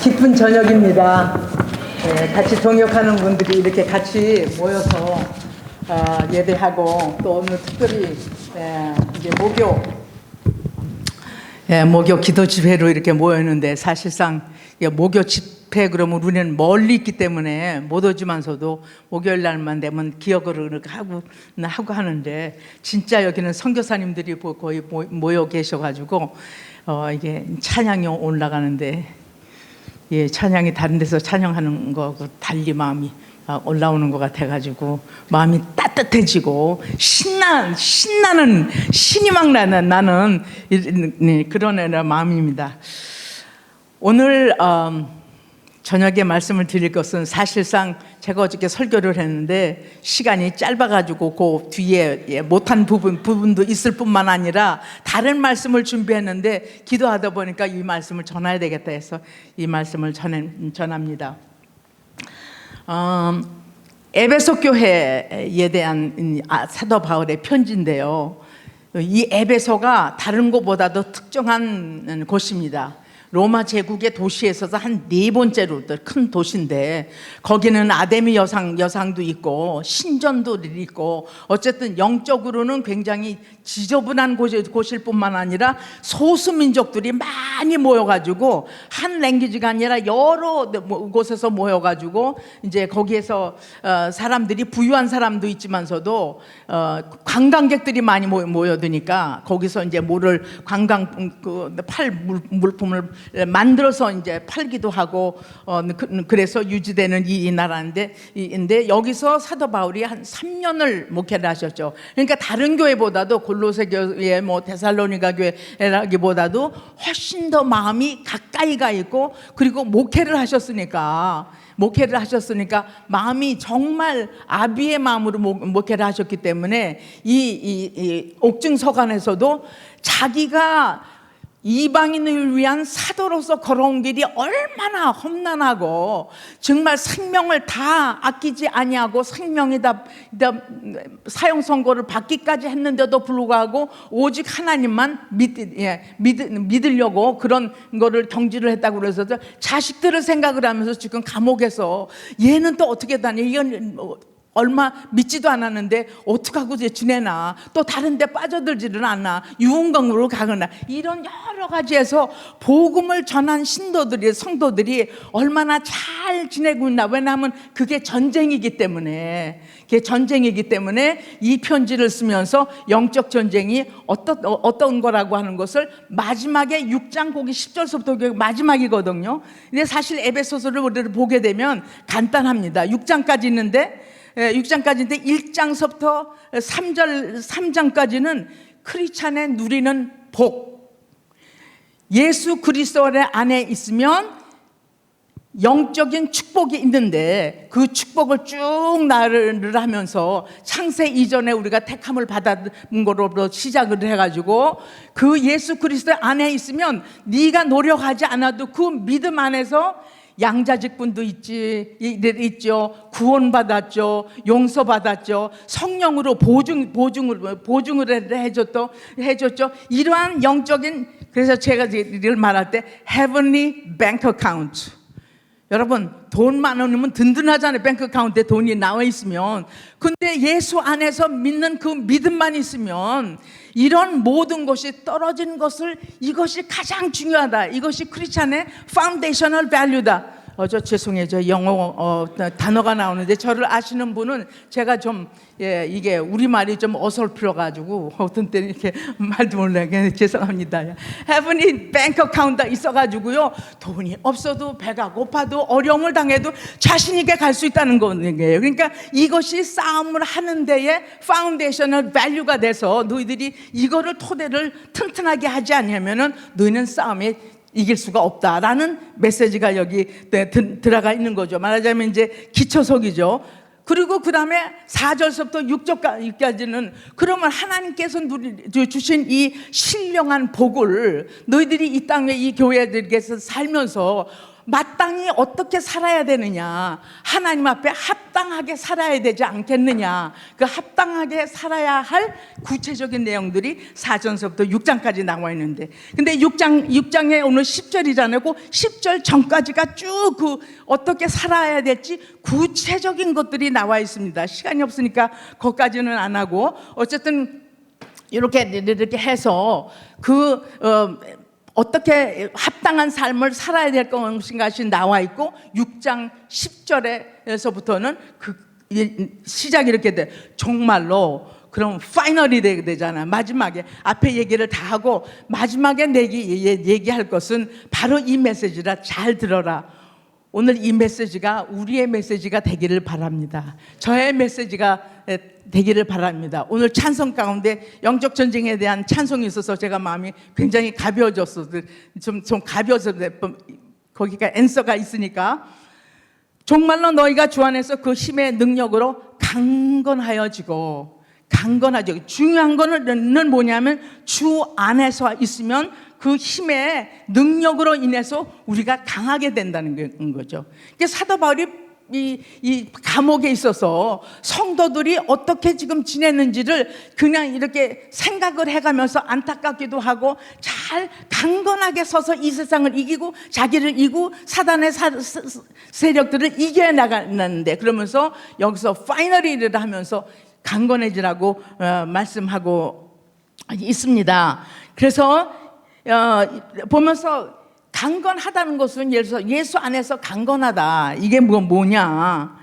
기쁜 저녁입니다. 같이 동역하는 분들이 이렇게 같이 모여서 예배하고 또 오늘 특별히 이제 목요 기도 집회로 이렇게 모였는데, 사실상 목요 집회 그러면 우리는 멀리 있기 때문에 못 오지만서도 목요일 날만 되면 기억을 이렇게 하고 하는데, 진짜 여기는 선교사님들이 거의 모여 계셔가지고 이게 찬양이 올라가는데, 찬양이 다른 데서 찬양하는 거하고 달리 마음이 올라오는 것 같아가지고 마음이 따뜻해지고 신나는 신이 막 나는 그런 마음입니다. 오늘 저녁에 말씀을 드릴 것은, 사실상 제가 어저께 설교를 했는데 시간이 짧아가지고 그 뒤에 못한 부분도 있을 뿐만 아니라 다른 말씀을 준비했는데, 기도하다 보니까 이 말씀을 전해야 되겠다 해서 이 말씀을 전합니다. 에베소 교회에 대한 사도 바울의 편지인데요, 이 에베소가 다른 곳보다도 특정한 곳입니다. 로마 제국의 도시에서도 한 4번째로 큰 도시인데, 거기는 아데미 여상도 있고 신전도 있고, 어쨌든 영적으로는 굉장히 지저분한 곳일 뿐만 아니라 소수민족들이 많이 모여가지고, 한 랭귀지가 아니라 여러 곳에서 모여가지고 이제 거기에서 사람들이, 부유한 사람도 있지만서도 관광객들이 많이 모여드니까 거기서 이제 뭐를 물품을 만들어서 이제 팔기도 하고, 그래서 유지되는 이 나라인데, 여기서 사도 바울이 한 3년을 목회를 하셨죠. 그러니까 다른 교회보다도, 골로새 교회, 데살로니가 교회라기보다도 훨씬 더 마음이 가까이 가 있고, 그리고 목회를 하셨으니까 마음이 정말 아비의 마음으로 목회를 하셨기 때문에 이 옥중서관에서도 자기가 이방인을 위한 사도로서 걸어온 길이 얼마나 험난하고, 정말 생명을 다 아끼지 아니하고 생명이 다 사형 선고를 받기까지 했는데도 불구하고 오직 하나님만 믿으려고 그런 거를 경지를 했다고 그래서 자식들을 생각을 하면서 지금 감옥에서, 얘는 또 어떻게 다니, 이건 얼마 믿지도 않았는데 어떡하고 지내나, 또 다른 데 빠져들지는 않나, 유흥강으로 가거나, 이런 여러 가지에서 복음을 전한 성도들이 얼마나 잘 지내고 있나. 왜냐하면 그게 전쟁이기 때문에 이 편지를 쓰면서 영적 전쟁이 어떤 거라고 하는 것을 마지막에 6장 거기 10절서부터 마지막이거든요. 근데 사실 에베소서를 우리를 보게 되면 간단합니다. 6장까지 있는데 1장서부터 3장까지는 크리스찬의 누리는 복, 예수 그리스도 안에 있으면 영적인 축복이 있는데, 그 축복을 쭉 나를 하면서 창세 이전에 우리가 택함을 받은 거로 시작을 해가지고, 그 예수 그리스도 안에 있으면 네가 노력하지 않아도 그 믿음 안에서 양자직분도 있죠. 구원받았죠. 용서받았죠. 성령으로 보증을 해줬죠. 이러한 영적인, 그래서 제가 늘 말할 때 Heavenly Bank Account. 여러분, 돈 많으면 든든하잖아요. 뱅크 어카운트에 돈이 나와 있으면. 근데 예수 안에서 믿는 그 믿음만 있으면 이런 모든 것이 떨어지는 것을, 이것이 가장 중요하다. 이것이 크리스찬의 파운데이셔널 밸류다. 죄송해요. 저 영어 단어가 나오는데, 저를 아시는 분은 제가 좀 이게 우리말이 좀 어설프여가지고 어떤 때는 이렇게 말도 몰라요. 죄송합니다. Heavenly Bank Account가 있어가지고요, 돈이 없어도, 배가 고파도, 어려움을 당해도 자신 있게 갈 수 있다는 거예요. 그러니까 이것이 싸움을 하는 데에 파운데이셔널 밸류가 돼서, 너희들이 이거를 토대를 튼튼하게 하지 않으면은 너희는 싸움에 이길 수가 없다라는 메시지가 여기 들어가 있는 거죠. 말하자면 이제 기초석이죠. 그리고 그 다음에 4절서부터 6절까지는 그러면 하나님께서 주신 이 신령한 복을 너희들이 이 땅에 이 교회들에게서 살면서 마땅히 어떻게 살아야 되느냐, 하나님 앞에 합당하게 살아야 되지 않겠느냐, 그 합당하게 살아야 할 구체적인 내용들이 4절서부터 6장까지 나와 있는데, 근데 6장에 오늘 10절이잖아요. 그 10절 전까지가 쭉 그 어떻게 살아야 될지 구체적인 것들이 나와 있습니다. 시간이 없으니까 거기까지는 안 하고, 어쨌든 이렇게 해서 어떻게 합당한 삶을 살아야 될 것인가시 나와 있고, 6장 10절에서부터는 그 시작이 이렇게 돼. 정말로 그럼 파이널이 되잖아. 마지막에 앞에 얘기를 다 하고 마지막에 얘기할 것은 바로 이 메시지라. 잘 들어라. 오늘 이 메시지가 우리의 메시지가 되기를 바랍니다. 저의 메시지가 되기를 바랍니다. 오늘 찬송 가운데 영적 전쟁에 대한 찬송이 있어서 제가 마음이 굉장히 가벼워졌어. 좀 가벼워서 거기가 앤서가 있으니까, 정말로 너희가 주 안에서 그 힘의 능력으로 강건하여지고, 중요한 거는 뭐냐면 주 안에서 있으면 그 힘의 능력으로 인해서 우리가 강하게 된다는 거죠. 사도 바울이 이 감옥에 있어서 성도들이 어떻게 지금 지내는지를 그냥 이렇게 생각을 해가면서 안타깝기도 하고, 잘 강건하게 서서 이 세상을 이기고 자기를 이기고 사단의 세력들을 이겨나가는데, 그러면서 여기서 파이널리를 하면서 강건해지라고 말씀하고 있습니다. 그래서 보면서 강건하다는 것은 예를 들어서 예수 안에서 강건하다, 이게 뭐냐?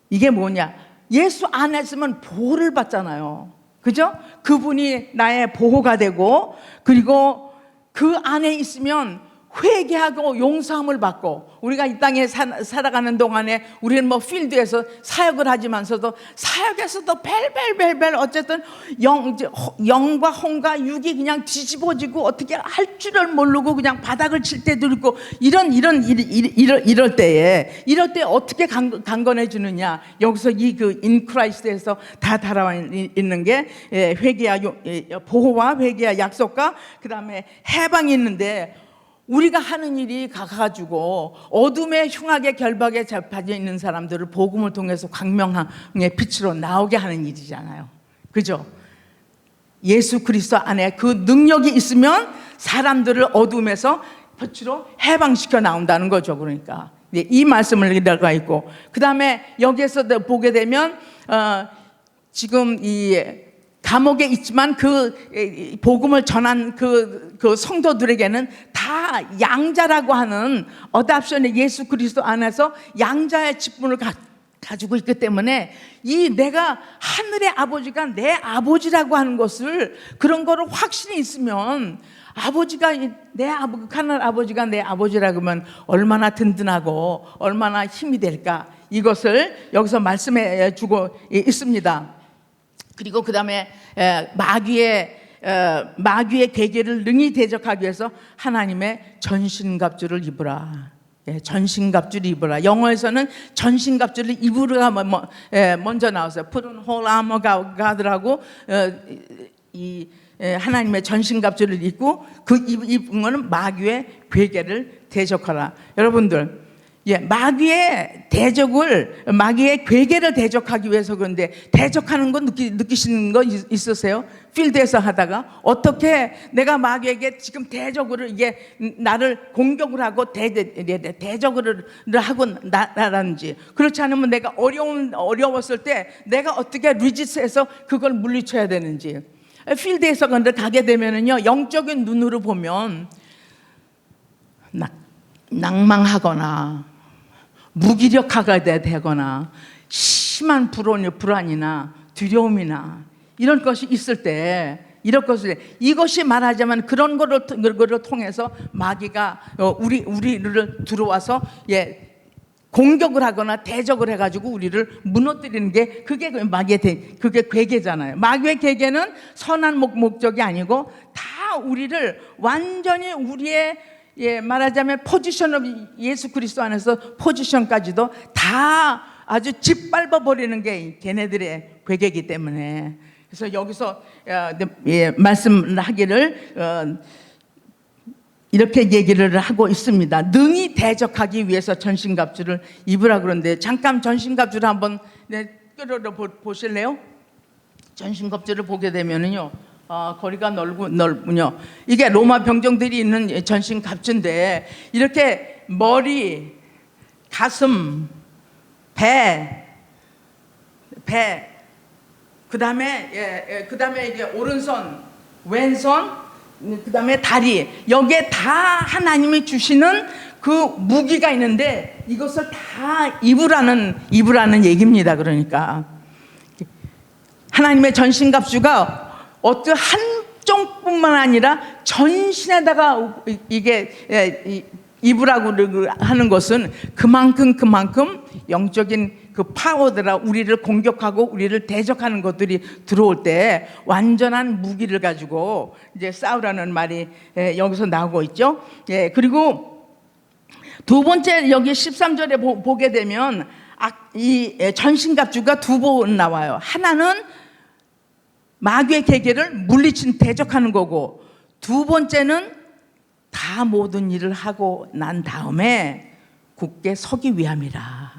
이게 뭐냐? 예수 안에 있으면 보호를 받잖아요. 그죠? 그분이 나의 보호가 되고, 그리고 그 안에 있으면 회개하고 용서함을 받고, 우리가 이 땅에 살아가는 동안에 우리는 뭐 필드에서 사역을 하지만서도 사역에서도 벨벨벨벨 어쨌든 영과 혼과 육이 그냥 뒤집어지고 어떻게 할 줄을 모르고 그냥 바닥을 칠 때도 있고, 이럴 때에 어떻게 강건해지느냐? 여기서 인 크라이스트에서 다 달아와 있는 게 회개와 보호와 회개와 약속과 그 다음에 해방이 있는데, 우리가 하는 일이 가가지고 어둠의 흉악의 결박에 잡혀져 있는 사람들을 복음을 통해서 광명의 빛으로 나오게 하는 일이잖아요. 그죠? 예수 그리스도 안에 그 능력이 있으면 사람들을 어둠에서 빛으로 해방시켜 나온다는 거죠. 그러니까 이 말씀을 들어가 있고, 그 다음에 여기에서 보게 되면 지금 이 감옥에 있지만 그 복음을 전한 그 성도들에게는 다 양자라고 하는 어답션의 예수 그리스도 안에서 양자의 직분을 가지고 있기 때문에, 이 내가 하늘의 아버지가 내 아버지라고 하는 것을, 그런 거를 확신이 있으면, 아버지가 하늘 아버지가 내 아버지라고 하면 얼마나 든든하고 얼마나 힘이 될까, 이것을 여기서 말씀해 주고 있습니다. 그리고 그 다음에 마귀의 계계를 능히 대적하기 위해서 하나님의 전신갑주를 입으라. 전신갑주를 입으라. 영어에서는 전신갑주를 입으라가 먼저 나왔어요. Put on whole armor God라고 이 하나님의 전신갑주를 입고, 그 입은 거는 마귀의 괴계를 대적하라. 여러분들, 마귀의 괴계를 대적하기 위해서. 그런데 대적하는 거 느끼시는 거 있으세요? 필드에서 하다가 어떻게 내가 마귀에게 지금 대적을, 이게 나를 공격을 하고 대적을 하고 나라는지, 그렇지 않으면 내가 어려웠을 때 내가 어떻게 리지스해서 그걸 물리쳐야 되는지. 필드에서 근데 가게 되면은요, 영적인 눈으로 보면 낭망하거나 무기력하게 되거나 심한 불안이나 두려움이나 이런 것이 있을 때, 이것이 말하자면 그런 거를 통해서 마귀가 우리를 들어와서 공격을 하거나 대적을 해가지고 우리를 무너뜨리는 게, 그게 마귀의 그게 괴계잖아요. 마귀의 괴계는 선한 목적이 아니고 다 우리를 완전히 우리의 말하자면 포지션을 예수 그리스도 안에서 포지션까지도 다 아주 짓밟아 버리는 게 걔네들의 괴계이기 때문에, 그래서 여기서 말씀하기를 이렇게 얘기를 하고 있습니다. 능히 대적하기 위해서 전신갑주를 입으라 그러는데, 잠깐 전신갑주를 한번 끌어려 보실래요? 전신갑주를 보게 되면은요, 거리가 넓군요. 이게 로마 병정들이 있는 전신갑주인데, 이렇게 머리, 가슴, 배, 그다음에 이제 오른손, 왼손, 그다음에 다리, 여기에 다 하나님이 주시는 그 무기가 있는데, 이것을 다 입으라는 얘기입니다. 그러니까 하나님의 전신갑주가 어떤 한쪽뿐만 아니라 전신에다가 이게 입으라고 하는 것은 그만큼 영적인 그 파워들아, 우리를 공격하고 우리를 대적하는 것들이 들어올 때 완전한 무기를 가지고 이제 싸우라는 말이 여기서 나오고 있죠. 그리고 두 번째, 여기 13절에 보게 되면 이 전신갑주가 두 번 나와요. 하나는 마귀의 계계를 물리친 대적하는 거고, 두 번째는 다 모든 일을 하고 난 다음에 굳게 서기 위함이라.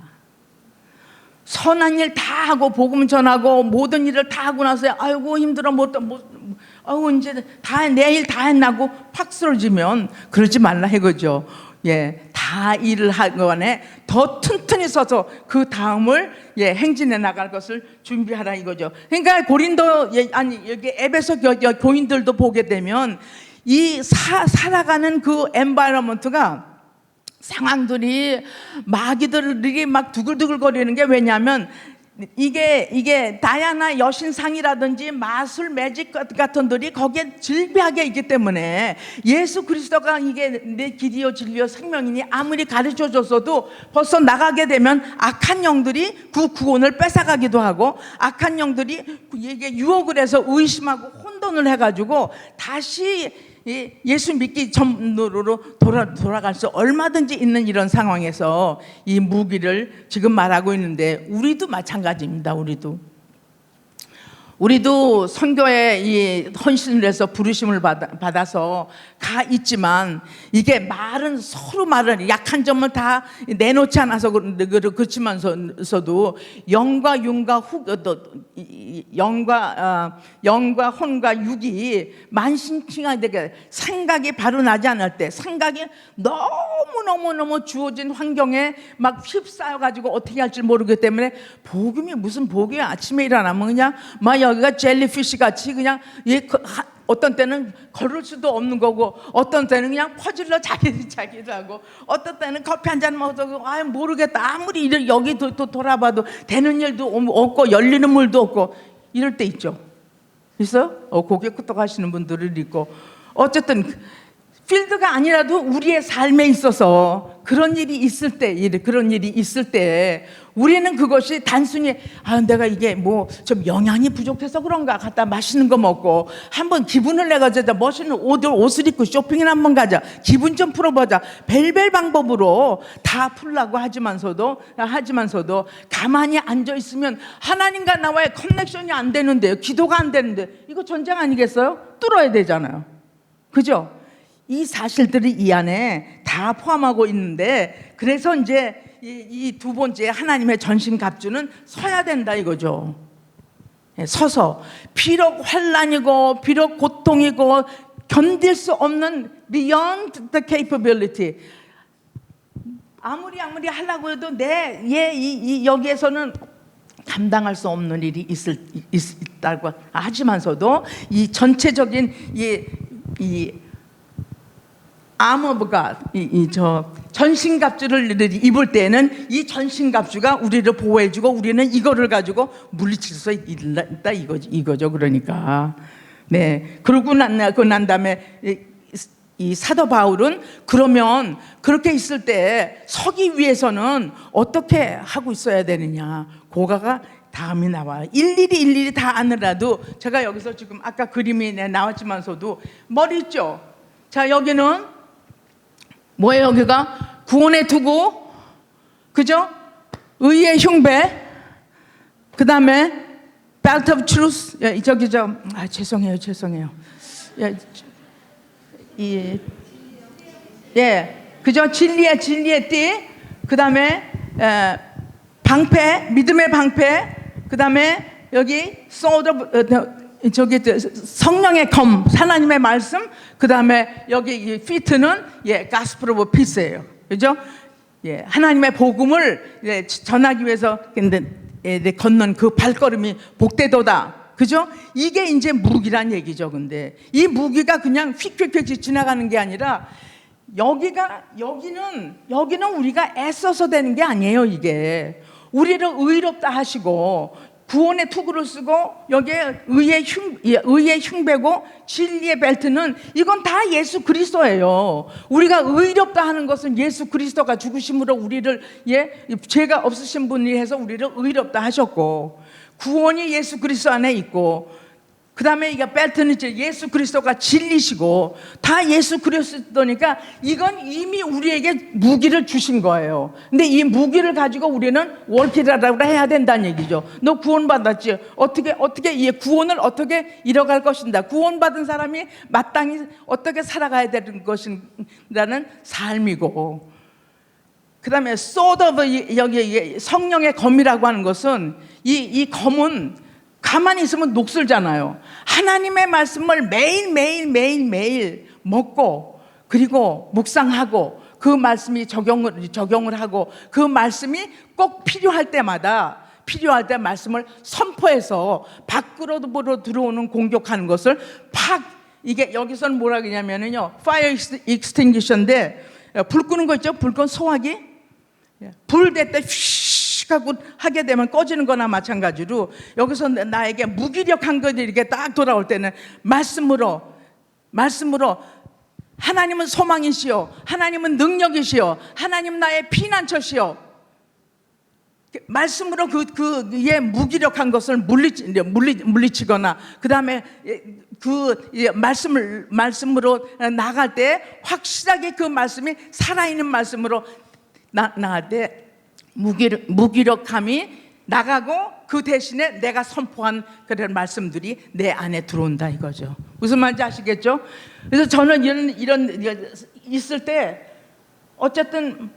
선한 일 다 하고 복음 전하고 모든 일을 다 하고 나서 아이고 힘들어 아이고 이제 다 내일 다 했나고 팍 쓰러지면 그러지 말라 이거죠. 다 일을 하고 안에 더 튼튼히 서서 그 다음을 행진해 나갈 것을 준비하라 이거죠. 그러니까 고린도 여기 에베소 교인들도 보게 되면 이 살아가는 그 엔바이러먼트가, 상황들이, 마귀들이 막 두글두글 거리는 게, 왜냐하면 이게 다이아나 여신상이라든지 마술 매직 같은 들이 거기에 질비하게 있기 때문에, 예수 그리스도가 이게 내 길이요 진리요 생명이니 아무리 가르쳐 줬어도 벌써 나가게 되면 악한 영들이 그 구원을 뺏어가기도 하고, 악한 영들이 이게 유혹을 해서 의심하고 혼돈을 해가지고 다시 예수 믿기 전으로 돌아갈 수 얼마든지 있는 이런 상황에서 이 무기를 지금 말하고 있는데, 우리도 마찬가지입니다. 우리도 선교에 이 헌신을 해서 부르심을 받아서 가 있지만, 이게 서로 말을 약한 점을 다 내놓지 않아서 그렇지만서도 영과 혼과 육이 만신칭하게 생각이 바로 나지 않을 때, 생각이 너무 주어진 환경에 막 휩싸여 가지고 어떻게 할지 모르기 때문에, 복음이 무슨 복이야. 아침에 일어나면 그냥 막 여기가 젤리피쉬 같이 그냥 어떤 때는 걸을 수도 없는 거고, 어떤 때는 그냥 퍼질러 자기도 하고, 어떤 때는 커피 한 잔 먹어도 모르겠다, 아무리 여기 돌아봐도 되는 일도 없고 열리는 물도 없고 이럴 때 있죠. 있어요? 고개 끄덕 하시는 분들이 있고, 어쨌든 필드가 아니라도 우리의 삶에 있어서 그런 일이 있을 때 우리는 그것이 단순히 내가 이게 좀 영양이 부족해서 그런가, 갖다 맛있는 거 먹고 한번 기분을 내가지고 멋있는 옷을 입고 쇼핑이나 한번 가자, 기분 좀 풀어보자, 벨벨 방법으로 다 풀라고 하지만서도 가만히 앉아있으면 하나님과 나와의 커넥션이 안 되는데요, 기도가 안 되는데, 이거 전쟁 아니겠어요? 뚫어야 되잖아요. 그죠? 이 사실들이 이 안에 다 포함하고 있는데, 그래서 이제 이 두 번째 하나님의 전신갑주는 서야 된다 이거죠. 서서 비록 환난이고 비록 고통이고 견딜 수 없는 beyond the capability, 아무리 하려고 해도 여기에서는 감당할 수 없는 일이 있다고 하지만서도, 이 전체적인 이 armor of God, 전신갑주를 입을 때는 이 전신갑주가 우리를 보호해주고, 우리는 이거를 가지고 물리칠 수 있다 이거죠. 그러니까 그러고 난 다음에 이 사도 바울은 그러면 그렇게 있을 때 서기 위해서는 어떻게 하고 있어야 되느냐, 그거가 다음이 나와요. 일일이 다 아느라도, 제가 여기서 지금 아까 그림이 나왔지만서도 머리 있죠. 자, 여기는 뭐예요? 여기가 구원의 투구, 그죠? 의의 흉배, 그 다음에 belt of truth. 죄송해요. 그죠? 진리의 띠. 그 다음에 방패, 믿음의 방패. 그 다음에 여기 sword of, 성령의 검, 하나님의 말씀. 그 다음에 여기 feet는 gospel of peace예요. 그죠? 하나님의 복음을 전하기 위해서 걷는 그 발걸음이 복되도다. 그죠? 이게 이제 무기란 얘기죠. 근데 이 무기가 그냥 휙휙휙 지나가는 게 아니라 여기는 우리가 애써서 되는 게 아니에요. 이게 우리를 의롭다 하시고 구원의 투구를 쓰고 여기에 의의 흉배고 진리의 벨트는 이건 다 예수 그리스도예요. 우리가 의롭다 하는 것은 예수 그리스도가 죽으심으로 우리를 죄가 없으신 분이 해서 우리를 의롭다 하셨고, 구원이 예수 그리스도 안에 있고, 그 다음에 이게 벨트는 예수 그리스도가 진리시고, 다 예수 그리스도니까 이건 이미 우리에게 무기를 주신 거예요. 근데 이 무기를 가지고 우리는 월키라라고 해야 된다는 얘기죠. 너 구원받았지? 어떻게 이 구원을 어떻게 이뤄갈 것인가? 구원받은 사람이 마땅히 어떻게 살아가야 되는 것인가는 삶이고, 그 다음에 sword of, 여기 성령의 검이라고 하는 것은 이 검은 가만히 있으면 녹슬잖아요. 하나님의 말씀을 매일 먹고, 그리고 묵상하고, 그 말씀이 적용을 하고, 그 말씀이 꼭 필요할 때 말씀을 선포해서 밖으로 들어오는 공격하는 것을 이게 여기서는 뭐라 그러냐면요, fire extinguisher인데, 불 끄는 거 있죠? 불 끄는 소화기. 불 댈 때 하고 하게 되면 꺼지는 거나 마찬가지로, 여기서 나에게 무기력한 것이 이렇게 딱 돌아올 때는 말씀으로 하나님은 소망이시오, 하나님은 능력이시오, 하나님 나의 피난처시오, 말씀으로 그의 무기력한 것을 물리치거나, 그 다음에 말씀으로 나갈 때 확실하게 그 말씀이 살아있는 말씀으로 나갈 때 무기력함이 나가고, 그 대신에 내가 선포한 그런 말씀들이 내 안에 들어온다 이거죠. 무슨 말인지 아시겠죠? 그래서 저는 이런 있을 때 어쨌든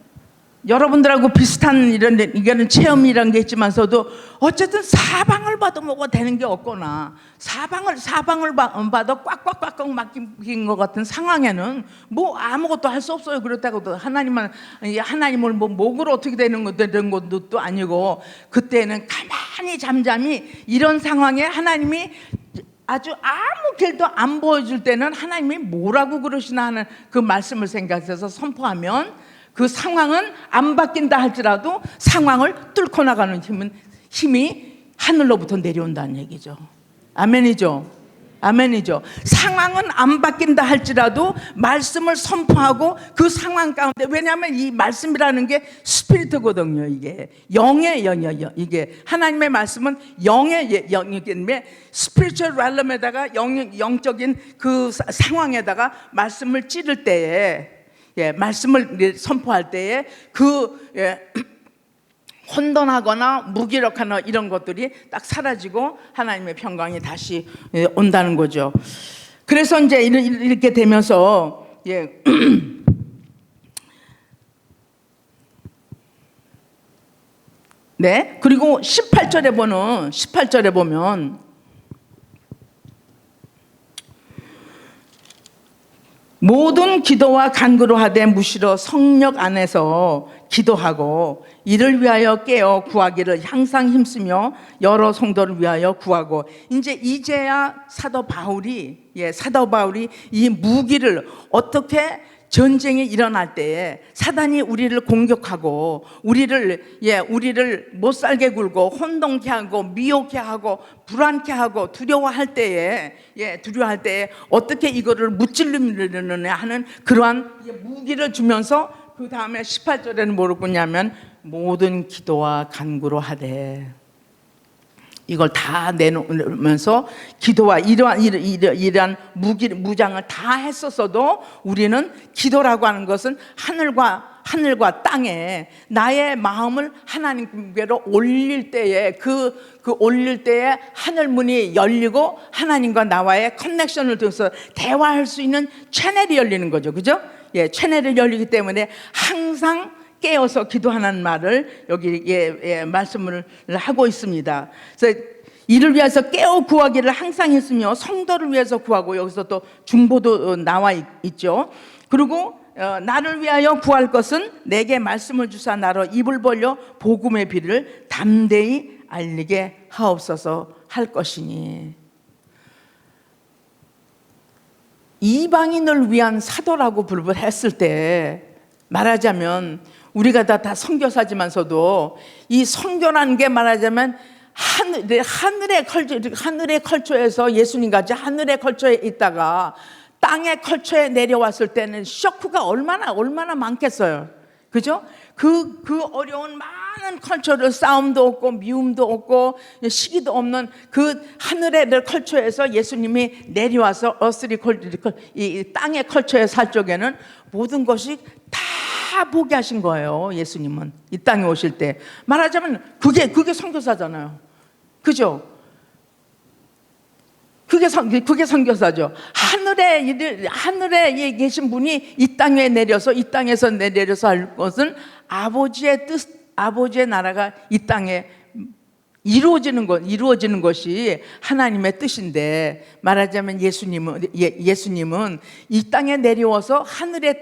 여러분들하고 비슷한 이거는 체험이란 게 있지만서도 어쨌든 사방을 봐도 뭐가 되는 게 없거나 사방을 봐도 꽉꽉꽉 막힌 것 같은 상황에는 뭐 아무것도 할 수 없어요. 그렇다고 하나님을 뭐 목으로 어떻게 되는 것도 아니고, 그때는 가만히 잠잠히 이런 상황에 하나님이 아주 아무 길도 안 보여줄 때는 하나님이 뭐라고 그러시나 하는 그 말씀을 생각해서 선포하면 그 상황은 안 바뀐다 할지라도 상황을 뚫고 나가는 힘이 하늘로부터 내려온다는 얘기죠. 아멘이죠. 상황은 안 바뀐다 할지라도 말씀을 선포하고 그 상황 가운데, 왜냐하면 이 말씀이라는 게 스피리트거든요. 이게 영의 영이에요. 이게 하나님의 말씀은 영의 영이기 때문에 스피리추얼 랄럼에다가 영적인 그 상황에다가 말씀을 찌를 때에, 말씀을 선포할 때에 혼돈하거나 무기력하거나 이런 것들이 딱 사라지고 하나님의 평강이 다시 온다는 거죠. 그래서 이제 이렇게 되면서 그리고 18절에 보면 모든 기도와 간구로 하되 무시로 성령 안에서 기도하고 이를 위하여 깨어 구하기를 항상 힘쓰며 여러 성도를 위하여 구하고. 이제야 사도 바울이 이 무기를 어떻게 전쟁이 일어날 때에 사단이 우리를 공격하고 우리를 못 살게 굴고 혼동케 하고 미혹케 하고 불안케 하고 두려워할 때에 어떻게 이거를 무찔르느냐 하는 그러한 무기를 주면서, 그 다음에 18절에는 뭐라고 했냐면 모든 기도와 간구로 하되, 이걸 다 내놓으면서 기도와 이러한 무장을 다 했었어도 우리는 기도라고 하는 것은 하늘과 땅에 나의 마음을 하나님께로 올릴 때에 그 올릴 때에 하늘 문이 열리고 하나님과 나와의 커넥션을 통해서 대화할 수 있는 채널이 열리는 거죠. 그죠? 예, 채널이 열리기 때문에 항상 깨어서 기도하는 말을 여기 말씀을 하고 있습니다. 그래서 이를 위해서 깨어 구하기를 항상 했으며 성도를 위해서 구하고, 여기서 또 중보도 나와 있죠. 그리고 나를 위하여 구할 것은 내게 말씀을 주사 나로 입을 벌려 복음의 비를 담대히 알리게 하옵소서 할 것이니. 이방인을 위한 사도라고 불렀을 때 말하자면 우리가 다 선교사지만서도 이 선교라는 게 말하자면 하늘의 컬처에서 예수님같이 하늘의 컬처에 있다가 땅의 컬처에 내려왔을 때는 쇼크가 얼마나 많겠어요. 그죠? 그 어려운 많은 컬처를 싸움도 없고 미움도 없고 시기도 없는 그 하늘의 컬처에서 예수님이 내려와서 이 땅의 컬처에 살 적에는 모든 것이 다 보게 하신 거예요. 예수님은 이 땅에 오실 때 말하자면 그게 선교사잖아요. 그죠? 그게 선교사죠. 하늘에 계신 분이 이 땅에 내려서 이 땅에서 내려서 할 것은 아버지의 뜻, 아버지의 나라가 이 땅에 이루어지는 것이 하나님의 뜻인데, 말하자면 예수님은 이 땅에 내려와서 하늘의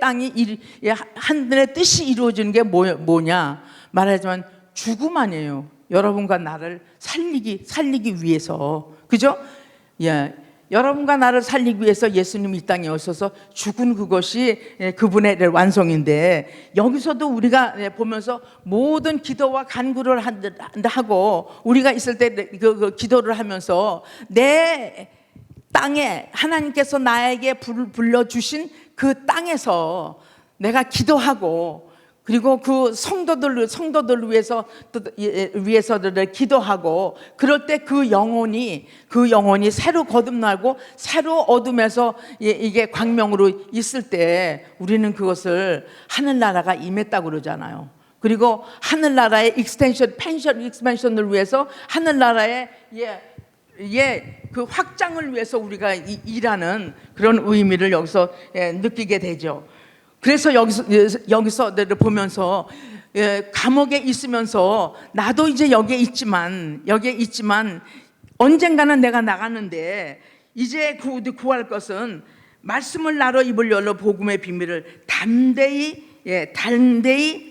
뜻이 이루어지는 게 뭐냐? 말하자면 죽음 아니에요. 여러분과 나를 살리기 위해서. 그죠? 예, 여러분과 나를 살리기 위해서 예수님이 이 땅에 오셔서 죽은 그것이 그분의 완성인데, 여기서도 우리가 보면서 모든 기도와 간구를 하고 우리가 있을 때 그 기도를 하면서 내 땅에 하나님께서 나에게 불러주신 그 땅에서 내가 기도하고, 그리고 그 성도들을 위해서들 기도하고, 그럴 때 그 영혼이 새로 거듭나고 새로 어둠에서 이게 광명으로 있을 때 우리는 그것을 하늘나라가 임했다고 그러잖아요. 그리고 하늘나라의 익스펜션을 위해서 하늘나라의 그 확장을 위해서 우리가 일하는 그런 의미를 여기서 느끼게 되죠. 그래서 여기서 보면서 감옥에 있으면서 나도 이제 여기에 있지만 언젠가는 내가 나가는데 이제 구할 것은 말씀을 나로 입을 열어 복음의 비밀을 담대히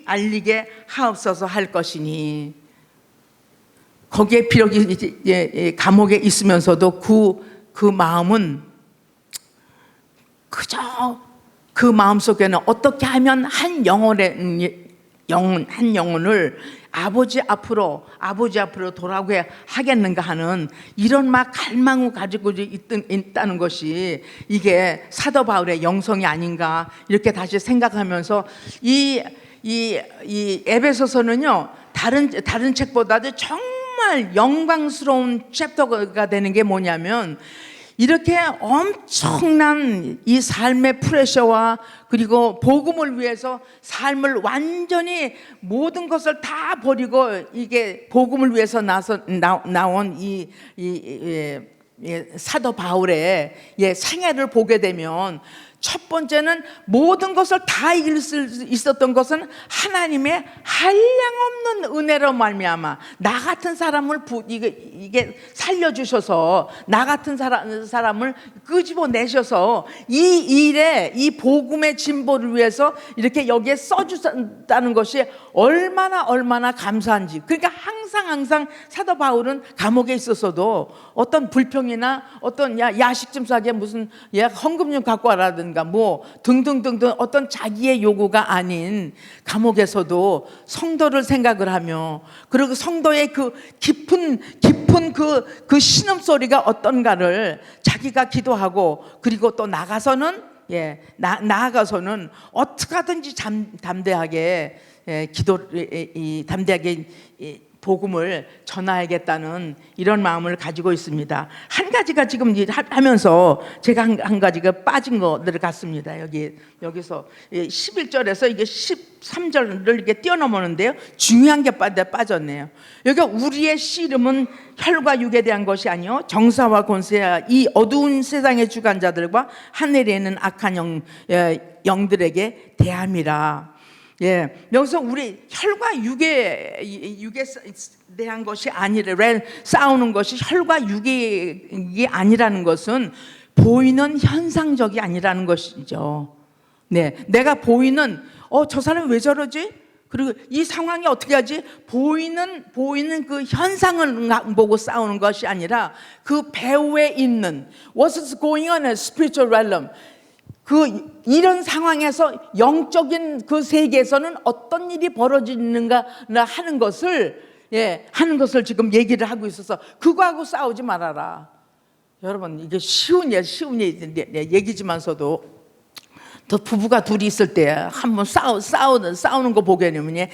알리게 하옵소서 할 것이니. 거기에 비록 감옥에 있으면서도 그 마음은 그저 그 마음속에는 어떻게 하면 한 영혼을 아버지 앞으로 돌아오게 하겠는가 하는 이런 막 갈망을 가지고 있다는 것이 이게 사도 바울의 영성이 아닌가, 이렇게 다시 생각하면서 이 에베소서는요, 다른 책보다도 정말 영광스러운 챕터가 되는 게 뭐냐면, 이렇게 엄청난 이 삶의 프레셔와 그리고 복음을 위해서 삶을 완전히 모든 것을 다 버리고 이게 복음을 위해서 나온 이 사도 바울의 생애를 보게 되면, 첫 번째는 모든 것을 다 이길 수 있었던 것은 하나님의 한량없는 은혜로 말미암아 나 같은 사람을 이게 살려주셔서, 나 같은 사람을 끄집어내셔서 이 일에 이 복음의 진보를 위해서 이렇게 여기에 써주셨다는 것이 얼마나 감사한지. 그러니까 항상 사도 바울은 감옥에 있었어도 어떤 불평이나 어떤 야식 좀 싸게 무슨 헌금 좀 갖고 와라든가 뭐 등등등등 어떤 자기의 요구가 아닌, 감옥에서도 성도를 생각을 하며, 그리고 성도의 그 깊은 그 신음소리가 어떤가를 자기가 기도하고, 그리고 또 나가서는 어떻게 하든지 담대하게 담대하게 복음을 전하야겠다는 이런 마음을 가지고 있습니다. 한 가지가 지금 하면서 제가 한 가지가 빠진 것들 같습니다. 여기서 11절에서 이게 13절을 이렇게 뛰어넘었는데요. 중요한 게 빠졌네요. 여기 우리의 씨름은 혈과 육에 대한 것이 아니요 정사와 권세와 이 어두운 세상의 주관자들과 하늘에 있는 악한 영들에게 대함이라. 예, 여기서 우리 혈과 육에 대한 것이 아니라 싸우는 것이 혈과 육이 아니라는 것은 보이는 현상적이 아니라는 것이죠. 네, 내가 보이는 저 사람이 왜 저러지? 그리고 이 상황이 어떻게 하지? 보이는 그 현상을 보고 싸우는 것이 아니라 그 배후에 있는 What's going on in a spiritual realm? 이런 상황에서 영적인 그 세계에서는 어떤 일이 벌어지는가 하는 것을 지금 얘기를 하고 있어서 그거하고 싸우지 말아라. 여러분, 이게 쉬운 얘기지만서도 또 부부가 둘이 있을 때 한번 싸우는 거 보게 되면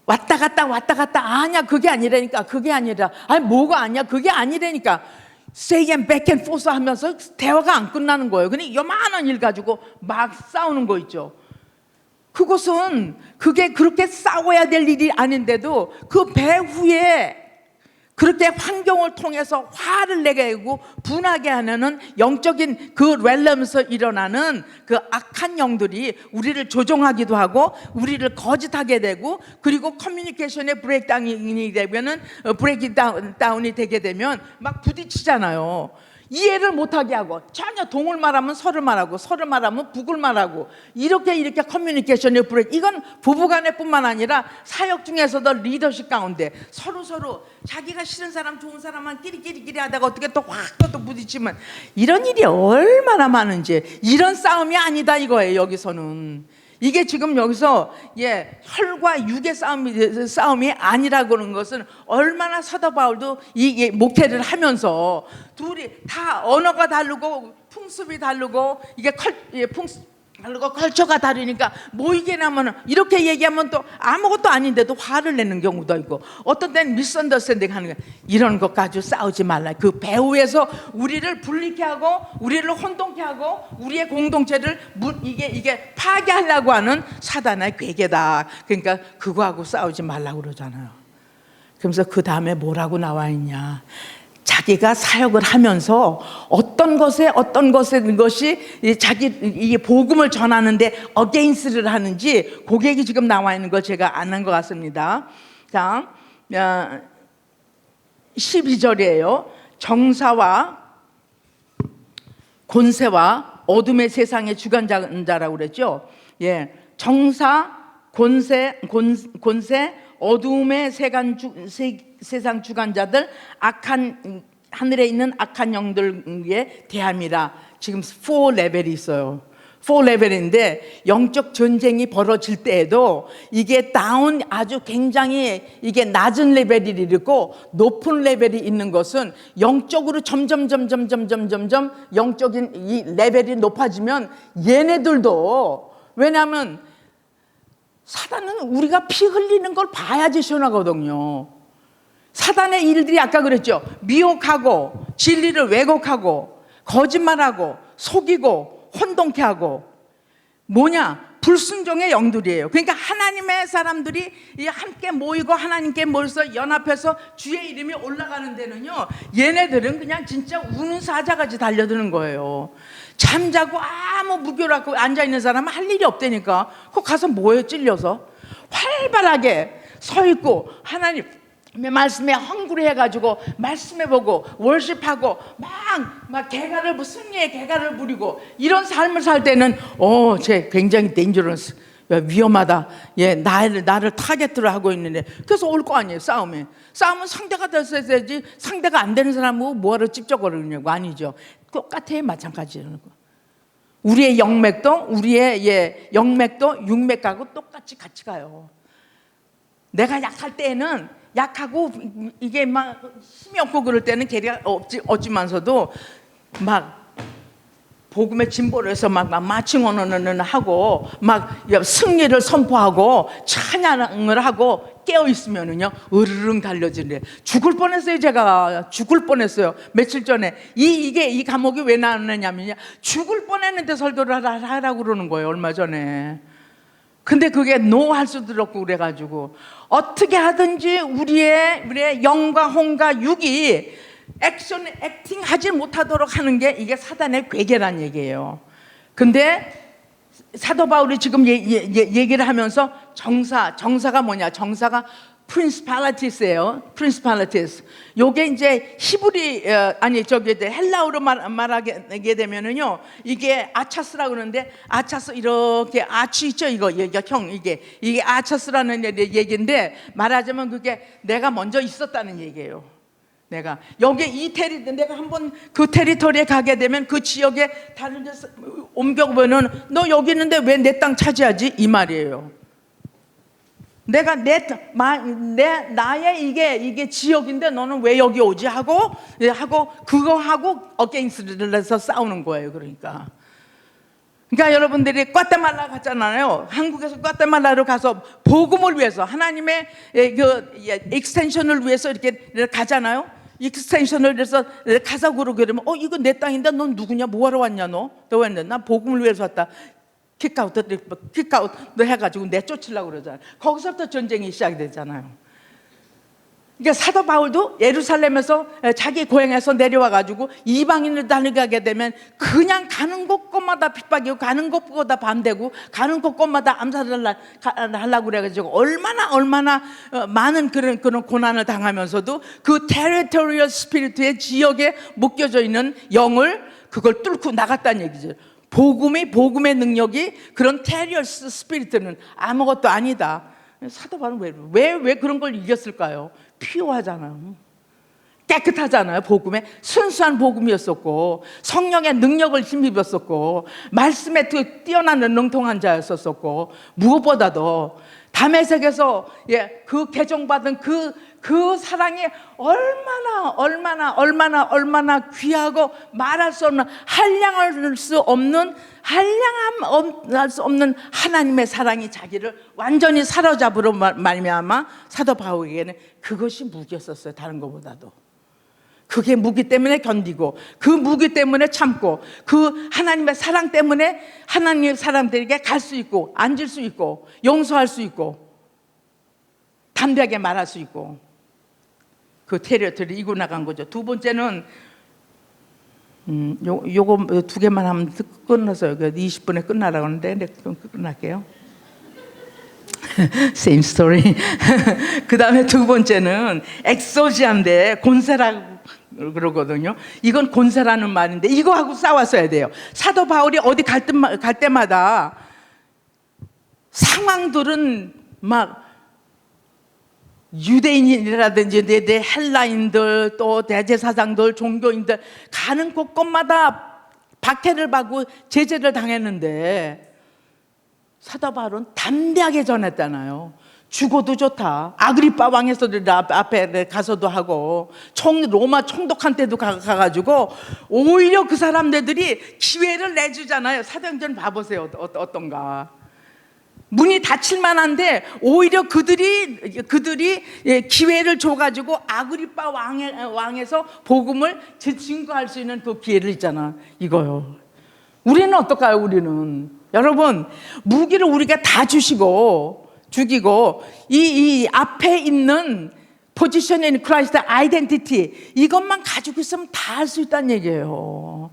왔다 갔다 아니야 그게 아니라니까 그게 아니라 아니 뭐가 아니야 그게 아니라니까 say and back and forth 하면서 대화가 안 끝나는 거예요. 그냥 요만한 일 가지고 막 싸우는 거 있죠. 그게 그렇게 싸워야 될 일이 아닌데도 그 배후에 그렇게 환경을 통해서 화를 내게 하고 분하게 하는 영적인 그 렐럼에서 일어나는 그 악한 영들이 우리를 조종하기도 하고 우리를 거짓하게 되고 그리고 커뮤니케이션의 브레이크다운이 되면은 브레이크다운이 되게 되면 막 부딪히잖아요. 이해를 못하게 하고 전혀 동을 말하면 서를 말하고 서를 말하면 북을 말하고 이렇게 커뮤니케이션의 브레이크. 이건 부부간에뿐만 아니라 사역 중에서도 리더십 가운데 서로 자기가 싫은 사람 좋은 사람만 끼리끼리 하다가 어떻게 또 확 또 부딪히면 이런 일이 얼마나 많은지. 이런 싸움이 아니다 이거예요. 여기서는 이게 지금 여기서 혈과 육의 싸움이 아니라고 하는 것은 얼마나 사도 바울도 이 목회를 하면서 둘이 다 언어가 다르고 풍습이 다르고 이게 다르고 컬처가 다르니까 모이게 나면 이렇게 얘기하면 또 아무것도 아닌데도 화를 내는 경우도 있고 어떤 때는 미스언더스탠딩 하는 거야. 이런 것 가지고 싸우지 말라. 그 배후에서 우리를 분리케 하고 우리를 혼동케 하고 우리의 공동체를 이게 파괴하려고 하는 사단의 괴계다. 그러니까 그거하고 싸우지 말라고 그러잖아요. 그러면서 그 다음에 뭐라고 나와 있냐? 자기가 사역을 하면서 어떤 것이 자기 이 복음을 전하는데 어게인스를 하는지 고객이 지금 나와 있는 거 제가 안 한 것 같습니다. 자, 12절이에요. 정사와 권세와 어둠의 세상의 주관자라고 그랬죠. 정사, 권세, 어둠의 세상 주관자들, 하늘에 있는 악한 영들에 대함이라. 지금 4레벨이 있어요. 4레벨인데 영적 전쟁이 벌어질 때에도 이게 아주 굉장히 이게 낮은 레벨이 있고 높은 레벨이 있는 것은 영적으로 점점 영적인 이 레벨이 높아지면 얘네들도, 왜냐하면 사단은 우리가 피 흘리는 걸 봐야지 시원하거든요. 사단의 일들이 아까 그랬죠. 미혹하고 진리를 왜곡하고 거짓말하고 속이고 혼동케 하고 불순종의 영들이에요. 그러니까 하나님의 사람들이 함께 모이고 하나님께 모여서 연합해서 주의 이름이 올라가는 데는요, 얘네들은 그냥 진짜 우는 사자같이 달려드는 거예요. 잠자고 아무 무교라고 앉아있는 사람은 할 일이 없다니까. 그거 가서 뭐에 찔려서 활발하게 서 있고 하나님의 말씀에 헝그리 해가지고 말씀해보고 월십하고 막 승리의 개가를 부리고 이런 삶을 살 때는 쟤 굉장히 dangerous, 위험하다. 나를 타겟으로 하고 있는데, 그래서 올 거 아니에요. 싸움은 상대가 됐어야지. 상대가 안 되는 사람하고 뭐하러 찝쩍거리냐고. 아니죠. 똑같아요. 마찬가지라는 거. 우리의 영맥도 육맥하고 똑같이 같이 가요. 내가 약할 때에는 약하고 이게 막 힘이 없고 그럴 때는 계리가 없지만서도 막 복음의 진보를 해서 막 마칭 언어는 하고 막 승리를 선포하고 찬양을 하고 깨어 있으면은요 으르릉 달려지네. 죽을 뻔했어요. 제가 죽을 뻔했어요. 며칠 전에 이 감옥이 왜 나왔느냐면요, 죽을 뻔했는데 설교를 하라고 그러는 거예요. 얼마 전에. 근데 그게 노 할 수도 없고 그래가지고 어떻게 하든지 우리의 영과 혼과 육이 액팅 하지 못하도록 하는 게 이게 사단의 괴계란 얘기예요. 근데 사도 바울이 지금 얘기를 하면서 정사가 뭐냐? 정사가 principalities예요. principalities. 요게 이제 히브리 헬라어로 말하게 되면은요, 이게 아차스라고 그러는데, 아차스 이렇게 아치 있죠? 이게 아차스라는 얘기인데, 말하자면 그게 내가 먼저 있었다는 얘기예요. 내가 한번 그 테리토리에 가게 되면 그 지역에 다른 데서 옮겨보면은 너 여기 있는데 왜 내 땅 차지하지? 이 말이에요. 내가 나의 이게 지역인데 너는 왜 여기 오지? 하고 그거하고 어게인스트에서 싸우는 거예요. 그러니까 여러분들이 과테말라 갔잖아요. 한국에서 과테말라로 가서 복음을 위해서 하나님의 그 익스텐션을 위해서 이렇게 가잖아요. 익스텐션을 해서 가서 그러면 이거 내 땅인데 넌 누구냐? 뭐하러 왔냐? 너 왜 왔냐? 나 복음을 위해서 왔다. 킥아웃 해가지고 내쫓으려고 그러잖아요. 거기서부터 전쟁이 시작되잖아요. 그러니까 사도 바울도 예루살렘에서 자기 고향에서 내려와가지고 이방인을 다니게 되면 그냥 가는 곳곳마다 핍박이고, 가는 곳곳마다 밤되고, 가는 곳곳마다 암살을 하려고 그래가지고 얼마나 많은 그런 고난을 당하면서도 그 테리토리얼 스피리트의 지역에 묶여져 있는 영을 그걸 뚫고 나갔다는 얘기죠. 복음의 능력이 그런 테리얼 스피리트는 아무것도 아니다. 사도 바울은 왜 그런 걸 이겼을까요? 피요하잖아요. 깨끗하잖아요. 복음에 순수한 복음이었었고, 성령의 능력을 힘입었었고, 말씀에 뛰어난 능통한 자였었고, 무엇보다도 다메섹에서 그 개종받은 그 사랑이 얼마나 귀하고 말할 수 없는, 한량할 수 없는 하나님의 사랑이 자기를 완전히 사로잡으러 말미암아 사도 바울에게는 그것이 무기였었어요. 다른 것보다도. 그게 무기 때문에 견디고, 그 무기 때문에 참고, 그 하나님의 사랑 때문에 하나님의 사람들에게 갈 수 있고, 앉을 수 있고, 용서할 수 있고, 담대하게 말할 수 있고, 그 테리토리를 이고 나간 거죠. 두 번째는 요거 두 개만 하면 끝나서요. 20분에 끝나라고 하는데 끝날게요. Same story. 그 다음에 두 번째는 엑소지아인데 곤세라고 그러거든요. 이건 곤세라는 말인데 이거하고 싸웠어야 돼요. 사도 바울이 어디 갈 때마다 상황들은 막 유대인이라든지 헬라인들, 또 대제사장들, 종교인들 가는 곳곳마다 박해를 받고 제재를 당했는데 사도 바울은 담대하게 전했잖아요. 죽어도 좋다. 아그리파 왕에서도 앞에 가서도 하고, 로마 총독한테도 가가지고 오히려 그 사람들이 기회를 내주잖아요. 사도행전 봐보세요. 어떤가. 문이 닫힐 만한데 오히려 그들이 기회를 줘가지고 아그리파 왕에서 복음을 증거할 수 있는 그 기회를 있잖아. 이거요. 우리는 어떨까요? 우리는 여러분, 무기를 우리가 다 죽이고 이 앞에 있는 포지션 인 크라이스트 아이덴티티, 이것만 가지고 있으면 다 할 수 있다는 얘기예요.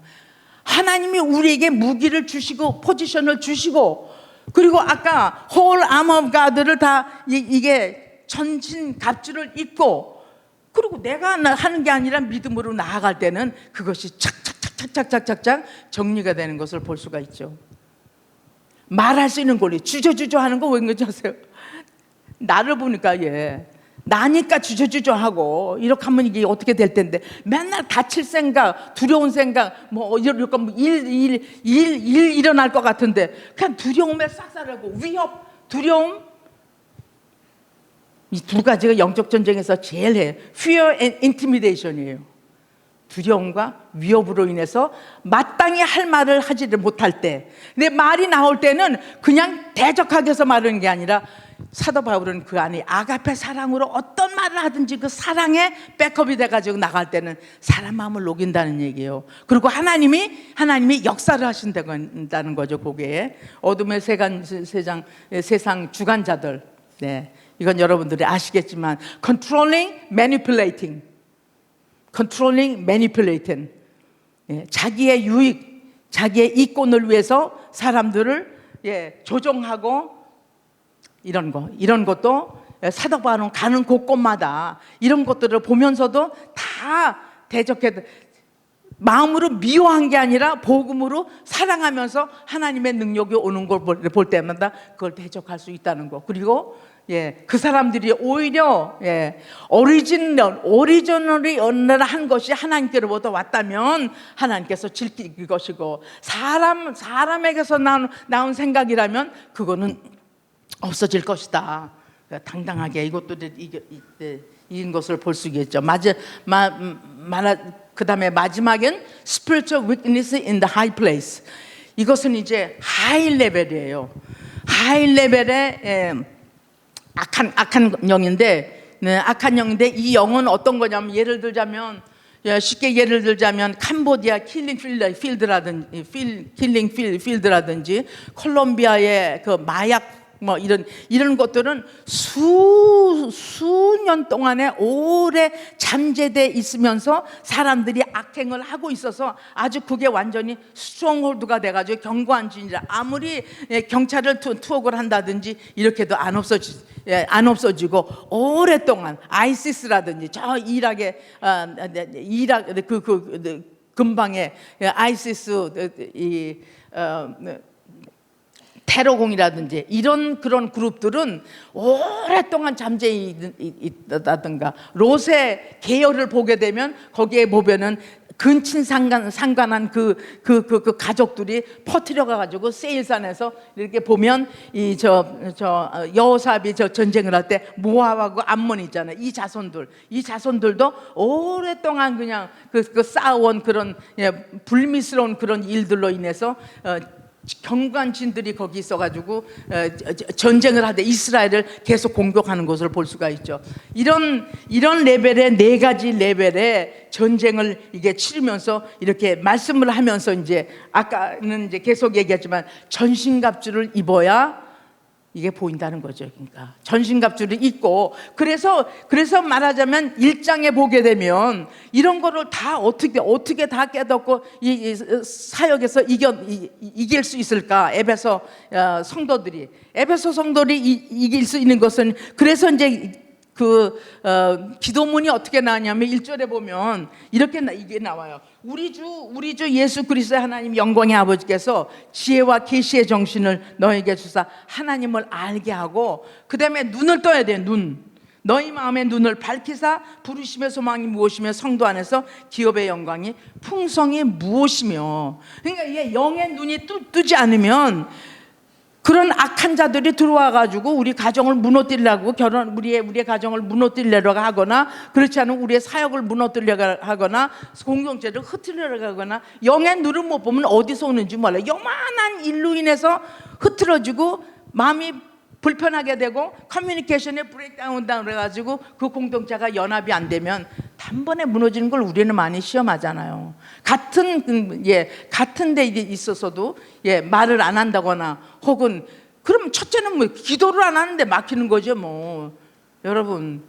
하나님이 우리에게 무기를 주시고 포지션을 주시고, 그리고 아까 홀 아머 가드를 다 이게 전신 갑주를 입고, 그리고 내가 하는 게 아니라 믿음으로 나아갈 때는 그것이 착착착착착착착 정리가 되는 것을 볼 수가 있죠. 말할 수 있는 권리, 주저주저 하는 거 왜 그런지 아세요? 나를 보니까 나니까 주저주저 하고 이렇게 하면 이게 어떻게 될 텐데, 맨날 다칠 생각, 두려운 생각, 일 일어날 것 같은데 그냥 두려움에 싹살하고, 두려움, 이 두 가지가 영적 전쟁에서 제일 fear and intimidation이에요. 두려움과 위협으로 인해서 마땅히 할 말을 하지를 못할 때, 내 말이 나올 때는 그냥 대적하게 해서 말하는 게 아니라 사도 바울은 그 안에 아가페 사랑으로 어떤 말을 하든지 그 사랑에 백업이 돼가지고 나갈 때는 사람 마음을 녹인다는 얘기예요. 그리고 하나님이 역사를 하신다는 거죠. 그게 어둠의 세상 주관자들, 네, 이건 여러분들이 아시겠지만 controlling, manipulating, 예, 자기의 유익, 자기의 이권을 위해서 사람들을 조종하고 이런 것도 사도 바울은 가는 곳곳마다 이런 것들을 보면서도 다 대적해, 마음으로 미워한 게 아니라 복음으로 사랑하면서 하나님의 능력이 오는 걸 볼 때마다 그걸 대적할 수 있다는 거. 그리고 그 사람들이 오히려 오리지널이 한 것이 하나님께로부터 왔다면 하나님께서 지킬 것이고, 사람에게서 나온 생각이라면 그거는 없어질 것이다. 당당하게 이것도 이긴 것을 볼 수 있겠죠. 그 다음에 마지막엔 spiritual weakness in the high place. 이것은 이제 하이 레벨이에요. 하이 레벨의 악한 영인데, 악한 영인데 이 영은 어떤 거냐면, 쉽게 예를 들자면 캄보디아 킬링 필드라든지 콜롬비아의 그 마약 이런 것들은 수년 동안에 오래 잠재돼 있으면서 사람들이 악행을 하고 있어서 아주 그게 완전히 스트롱홀드가 돼가지고 견고한 진이라 아무리 경찰을 투옥을 한다든지 이렇게도 안 없어지고 오랫동안 아이시스라든지 저 이rak 그 근방에 아이시스 테러공이라든지 그런 그룹들은 오랫동안 잠재해 있다든가, 롯의 계열을 보게 되면 거기에 보면은 근친상간한 그 가족들이 퍼뜨려가 가지고 세일산에서 이렇게 보면 여호사압이 전쟁을 할 때 모압하고 암몬 있잖아요. 이 자손들도 오랫동안 그냥 쌓아온 그런 불미스러운 그런 일들로 인해서 경관진들이 거기 있어가지고 전쟁을 하되 이스라엘을 계속 공격하는 것을 볼 수가 있죠. 이런 레벨의 4가지 레벨의 전쟁을 이게 치르면서 이렇게 말씀을 하면서 이제 아까는 이제 계속 얘기했지만 전신갑주를 입어야 이게 보인다는 거죠. 그러니까 전신갑주를 입고, 그래서 말하자면 1장에 보게 되면 이런 거를 다 어떻게 다 깨닫고 이 사역에서 이길 수 있을까? 에베소 성도들이 이길 수 있는 것은, 그래서 이제 기도문이 어떻게 나왔냐면 1절에 보면 이게 나와요. 우리 주 예수 그리스도의 하나님 영광의 아버지께서 지혜와 계시의 정신을 너에게 주사 하나님을 알게 하고, 그 다음에 눈을 떠야 돼요. 너희 마음의 눈을 밝히사 부르심의 소망이 무엇이며 성도 안에서 기업의 영광이 풍성이 무엇이며. 그러니까 이게 영의 눈이 뜨지 않으면 그런 악한 자들이 들어와 가지고 우리 가정을 무너뜨리려고, 우리의 가정을 무너뜨리려고 하거나, 그렇지 않으면 우리의 사역을 무너뜨리려고 하거나, 공동체를 흐트리려고 하거나, 영의 눈을 못 보면 어디서 오는지 몰라. 요만한 일로 인해서 흐트러지고 마음이 불편하게 되고 커뮤니케이션에 브레이크다운 해가지고 그 공동체가 연합이 안 되면 단번에 무너지는 걸 우리는 많이 시험하잖아요. 같은 데 있어서도 말을 안 한다거나, 혹은 그럼 첫째는 뭐 기도를 안 하는데 막히는 거죠. 뭐 여러분,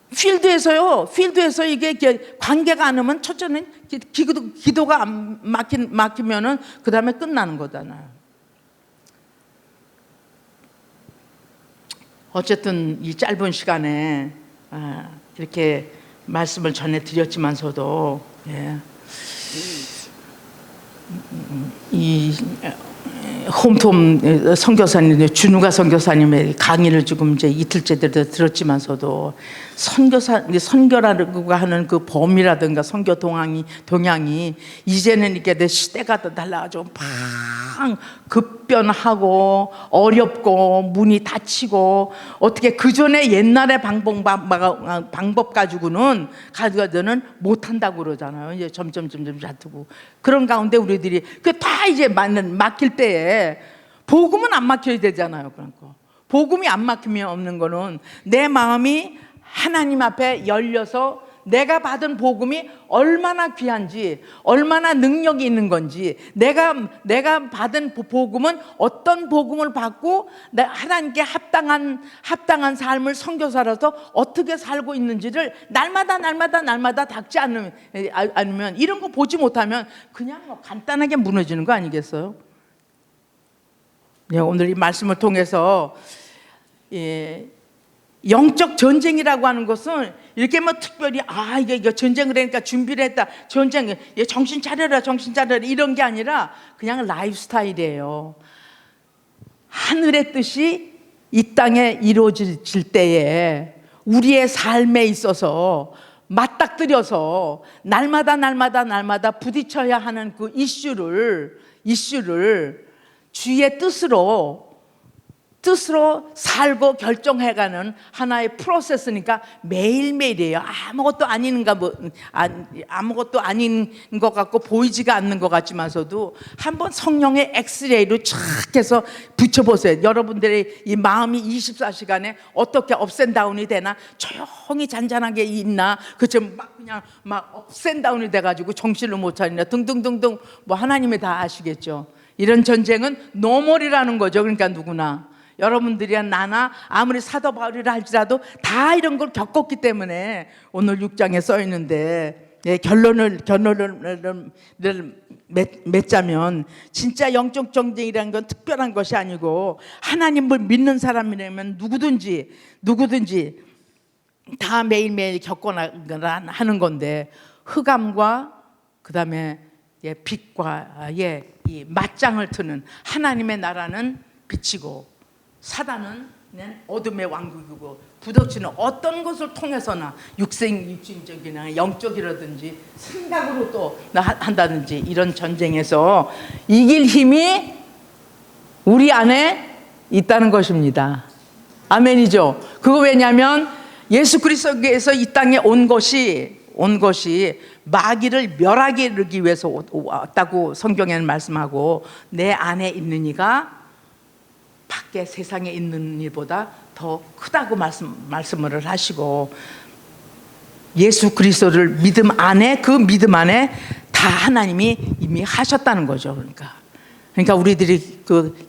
필드에서 이게 관계가 안 오면 첫째는 기도가 안 막히면은 그 다음에 끝나는 거잖아요. 어쨌든 이 짧은 시간에 이렇게 말씀을 전해드렸지만서도 이 홈톰 선교사님, 준우가 선교사님의 강의를 지금 이제 이틀째 들었지만서도 선교라고 하는 그 범위라든가 선교 동향이 이제는 이렇게 시대가 달라가지고 팡 급변하고 어렵고 문이 닫히고, 어떻게 그 전에 옛날의 방법 가지고는 못한다고 그러잖아요. 이제 점점 다투고, 그런 가운데 우리들이 그 다 이제 막힐 때에 복음은 안 막혀야 되잖아요. 그러니까 복음이 안 막히면 없는 거는 내 마음이 하나님 앞에 열려서 내가 받은 복음이 얼마나 귀한지, 얼마나 능력이 있는 건지, 내가 받은 복음은 어떤 복음을 받고 하나님께 합당한 삶을 선교사로서 어떻게 살고 있는지를 날마다 닥지 않으면, 이런 거 보지 못하면 그냥 뭐 간단하게 무너지는 거 아니겠어요? 오늘 이 말씀을 통해서 영적 전쟁이라고 하는 것은 이렇게 뭐 특별히 이거 전쟁을 하니까 준비를 했다, 전쟁, 정신 차려라 이런 게 아니라 그냥 라이프 스타일이에요. 하늘의 뜻이 이 땅에 이루어질 때에 우리의 삶에 있어서 맞닥뜨려서 날마다 부딪혀야 하는 그 이슈를 주의 뜻으로 살고 결정해가는 하나의 프로세스니까 매일매일이에요. 아무것도 아닌 것 같고 보이지가 않는 것 같지만서도 한번 성령의 엑스레이로 촥 해서 붙여보세요. 여러분들의 이 마음이 24시간에 어떻게 업앤다운이 되나, 조용히 잔잔하게 있나, 그처럼 막 업앤다운이 돼가지고 정신을 못 차리나 등등등등, 뭐 하나님이 다 아시겠죠. 이런 전쟁은 노멀이라는 거죠. 그러니까 누구나, 여러분들이야 나나 아무리 사도 바울이라 할지라도 다 이런 걸 겪었기 때문에 오늘 6장에 써 있는데, 결론을 맺자면 진짜 영적 전쟁이라는 건 특별한 것이 아니고, 하나님을 믿는 사람이라면 누구든지 다 매일매일 겪어나가는 하는 건데, 흑암과 그 다음에 빛과의 이 맞짱을 트는 하나님의 나라는 빛이고 사단은 어둠의 왕국이고, 부딪히는 어떤 것을 통해서나 육신적이나 영적이라든지 생각으로 또 한다든지 이런 전쟁에서 이길 힘이 우리 안에 있다는 것입니다. 아멘이죠. 그거 왜냐하면 예수 그리스도께서 이 땅에 온 것이 마귀를 멸하기 위해서 왔다고 성경에는 말씀하고, 내 안에 있는 이가 밖에 세상에 있는 일보다 더 크다고 말씀을 하시고, 예수 그리스도를 믿음 안에 다 하나님이 이미 하셨다는 거죠. 그러니까 우리들이 그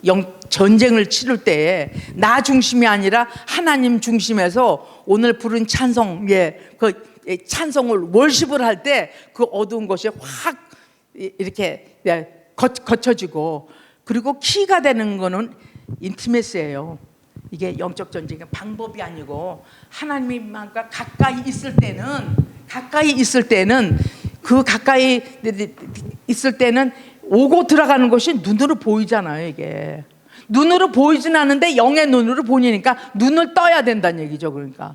전쟁을 치를 때에 나 중심이 아니라 하나님 중심에서 오늘 부른 찬송, 찬송을 월십을 할 때 그 어두운 것이 확 이렇게 거쳐지고, 그리고 키가 되는 거는 인티메시예요. 이게 영적 전쟁의 방법이 아니고, 하나님과 가까이 있을 때는 오고 들어가는 것이 눈으로 보이잖아요. 이게 눈으로 보이진 않는데 영의 눈으로 보이니까 눈을 떠야 된다는 얘기죠. 그러니까,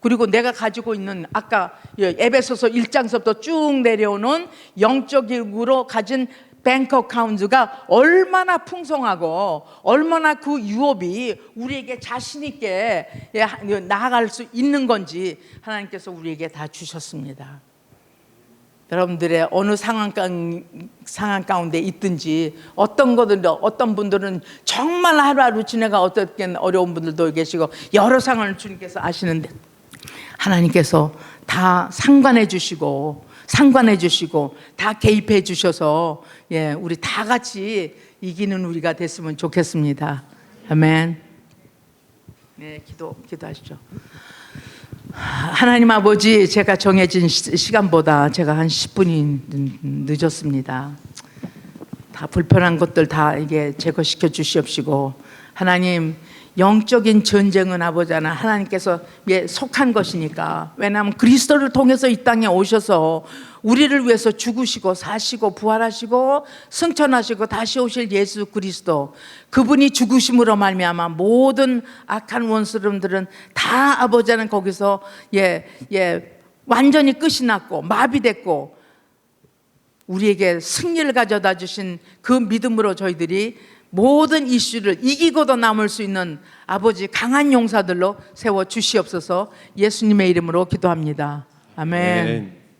그리고 내가 가지고 있는 아까 에베소서 1장서부터 쭉 내려오는 영적으로 가진 뱅크 어카운트가 얼마나 풍성하고 얼마나 그 유업이 우리에게 자신 있게 나아갈 수 있는 건지 하나님께서 우리에게 다 주셨습니다. 여러분들의 어느 상황 가운데 있든지, 어떤 분들은 정말 하루하루 지내가 어떻게 어려운 분들도 계시고 여러 상황을 주님께서 아시는데, 하나님께서 다 상관해 주시고 다 개입해 주셔서 우리 다 같이 이기는 우리가 됐으면 좋겠습니다. 아멘. 기도하시죠. 하나님 아버지, 제가 정해진 시간보다 제가 한 10분이 늦었습니다. 다 불편한 것들 다 이게 제거시켜 주시옵시고, 하나님, 영적인 전쟁은 아버지 하나 하나님께서 속한 것이니까, 왜냐하면 그리스도를 통해서 이 땅에 오셔서 우리를 위해서 죽으시고 사시고 부활하시고 승천하시고 다시 오실 예수 그리스도, 그분이 죽으심으로 말미암아 모든 악한 원수들은 다 아버지 하나님 거기서 완전히 끝이 났고 마비됐고, 우리에게 승리를 가져다 주신 그 믿음으로 저희들이 모든 이슈를 이기고도 남을 수 있는 아버지 강한 용사들로 세워 주시옵소서. 예수님의 이름으로 기도합니다. 아멘.